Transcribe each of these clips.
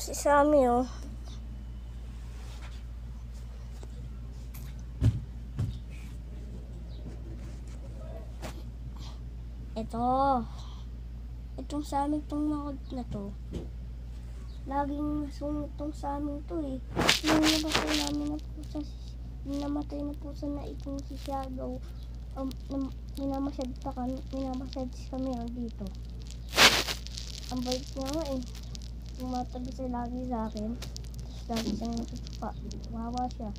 Si Sammy, oh. Itong sa amin tong nakod na to. Laging nasungit tong sa amin to eh. Yung namatay namin na pusa, yung namatay na pusa na itong si Shadow, minamasyad kami dito. Ang bait niya nga eh. Tumatabi siya lagi sa akin. Tapos lagi siyang natutupa. Wawa siya.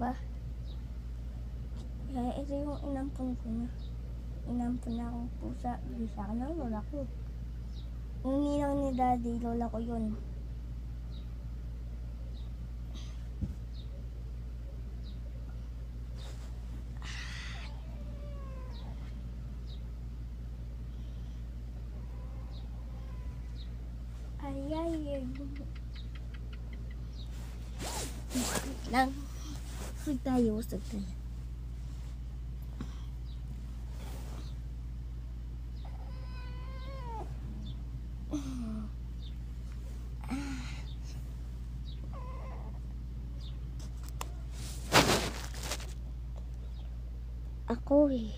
Ba? Kaya ito yung inampun ko na. Inampun na akong pusa. Hindi sa akin ang lola ko. Yung ninang ni daddy, lola ko yun. Ay. Lang. Usag tayo. Ako eh.